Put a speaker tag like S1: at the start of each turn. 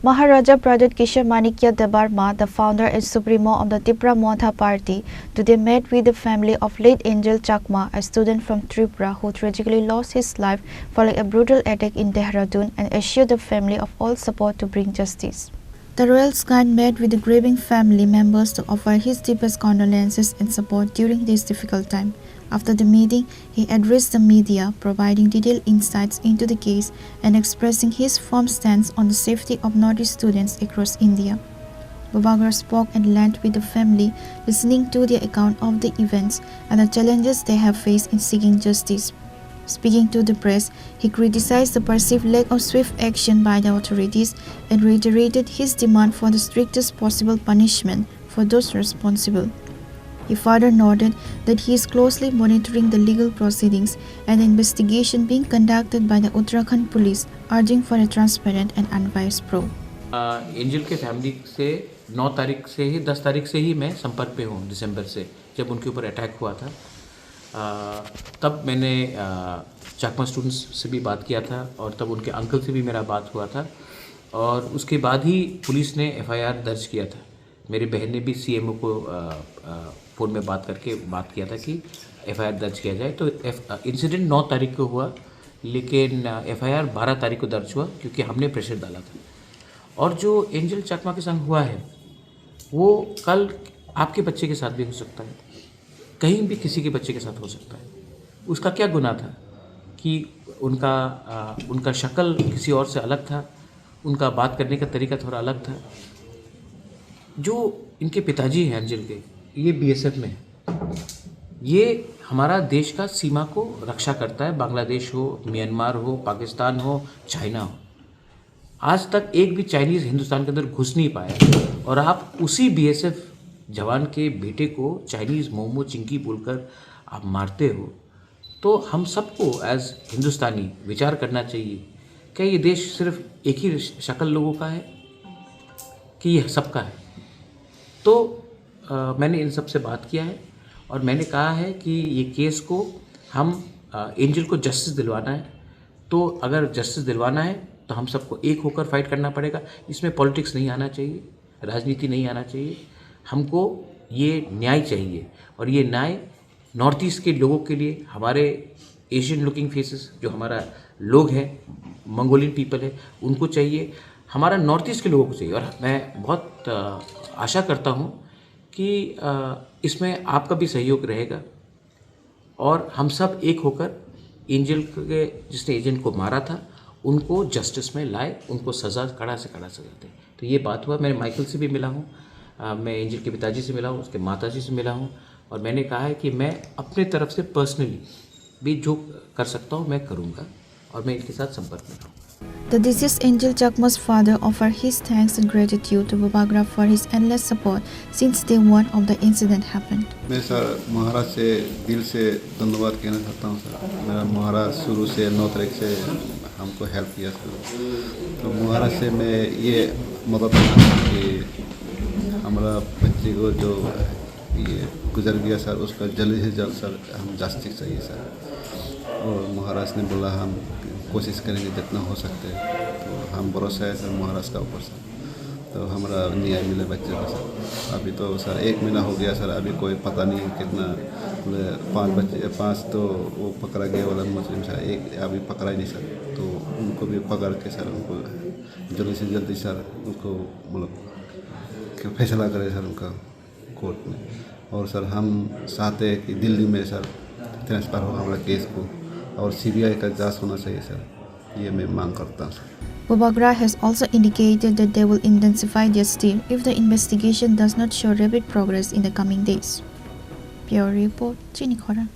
S1: Maharaja Pradut Kishore Manikya Debarma, the founder and supremo of the Tripura Montha party, today met with the family of late Angel Chakma, a student from Tripura who tragically lost his life following a brutal attack in Dehradun, and assured the family of all support to bring justice. The royal scion met with the grieving family members to offer his deepest condolences and support during this difficult time. After the meeting, he addressed the media, providing detailed insights into the case and expressing his firm stance on the safety of Northeast students across India. Bobagra spoke at length with the family, listening to their account of the events and the challenges they have faced in seeking justice. Speaking to the press, he criticized the perceived lack of swift action by the authorities and reiterated his demand for the strictest possible punishment for those responsible. He further noted that he is closely monitoring the legal proceedings and the investigation being conducted by the Uttarakhand police, urging for a transparent and unbiased probe.
S2: Angel के family से 9 तारीख से ही 10 तारीख से ही मैं संपर्क पे हूँ, दिसंबर से जब उनके ऊपर अटैक हुआ था। तब मैंने चाकमा स्टूडेंट्स से भी बात किया था और तब उनके अंकल से भी मेरा बात हुआ था और उसके बाद ही पुलिस ने एफआईआर दर्ज किया था। मेरी बहन ने भी सीएमओ को फ़ोन में बात करके बात किया था कि एफआईआर दर्ज किया जाए। तो इंसिडेंट 9 तारीख को हुआ, लेकिन एफआईआर 12 तारीख को दर्ज हुआ क्योंकि हमने प्रेशर डाला था। और जो एंजल चकमा के संग हुआ है वो कल आपके बच्चे के साथ भी हो सकता है, कहीं भी किसी के बच्चे के साथ हो सकता है। उसका क्या गुनाह था कि उनका शक्ल किसी और से अलग था, उनका बात करने का तरीका थोड़ा अलग था। जो इनके पिताजी हैं एंजल के, ये बीएसएफ में है। ये हमारा देश का सीमा को रक्षा करता है, बांग्लादेश हो, म्यांमार हो, पाकिस्तान हो, चाइना हो। आज तक एक भी चाइनीज़ हिंदुस्तान के अंदर घुस नहीं पाया और आप उसी बीएसएफ जवान के बेटे को चाइनीज़ मोमो चिंकी बोलकर आप मारते हो। तो हम सबको एज हिंदुस्तानी विचार करना चाहिए, क्या ये देश सिर्फ एक ही शक्ल लोगों का है कि ये सबका है। तो मैंने इन सब से बात किया है और मैंने कहा है कि ये केस को हम एंजल को जस्टिस दिलवाना है। तो अगर जस्टिस दिलवाना है तो हम सबको एक होकर फाइट करना पड़ेगा। इसमें पॉलिटिक्स नहीं आना चाहिए, राजनीति नहीं आना चाहिए। हमको ये न्याय चाहिए और ये न्याय नॉर्थ ईस्ट के लोगों के लिए, हमारे एशियन लुकिंग फेसेस जो हमारा लोग हैं, मंगोलियन पीपल है, उनको चाहिए, हमारा नॉर्थ ईस्ट के लोगों को चाहिए। और मैं बहुत आशा करता हूँ कि इसमें आपका भी सहयोग रहेगा और हम सब एक होकर एंजल के जिसने एजेंट को मारा था उनको जस्टिस में लाए, उनको सज़ा कड़ा से कड़ा सज़ा दें। तो ये बात हुआ। मैं माइकल से भी मिला हूँ, मैं एंजल के पिताजी से मिला हूँ, उसके माताजी से मिला हूँ और मैंने कहा है कि मैं अपने तरफ से पर्सनली भी जो कर सकता हूँ मैं करूँगा और मैं इनके साथ संपर्क में रहूँगा।
S1: The deceased Angel Chakma's father offered his thanks and gratitude to Bobagra for his endless support since day one of the incident happened.
S3: मैं सर महाराज से दिल से धन्यवाद कहना चाहता हूँ सर। मेरा महाराज शुरू से 9 तारीख से हमको हेल्प किया सर। तो महाराज से मैं ये मदद करना कि हमारा बच्चे को जो ये गुजर गया सर उसका जल्द से जल्द सर हम जस्टिस चाहिए सर। और महाराज ने बोला हम कोशिश करेंगे जितना हो सकते हैं। तो हम भरोसा है सर महाराज का ऊपर सर, तो हमारा न्याय मिले बच्चे का सर। अभी तो सर 1 महीना हो गया सर, अभी कोई पता नहीं कितना 5 तो वो पकड़ा गया वाला मुस्लिम सर, एक अभी पकड़ा ही नहीं सर। तो उनको भी पकड़ के सर उनको जल्दी से जल्दी सर उनको मतलब फैसला करे सर उनका कोर्ट में। और सर हम चाहते हैं कि दिल्ली में सर ट्रांसफ़र हो हमारा केस को और सीबीआई का जांच होना चाहिए सर, ये मैं मांग करता हूँ sir.
S1: Bobagra has also indicated that they will intensify their steam if the investigation does not show rapid progress in the coming days. Bureau Report, Chini Khora.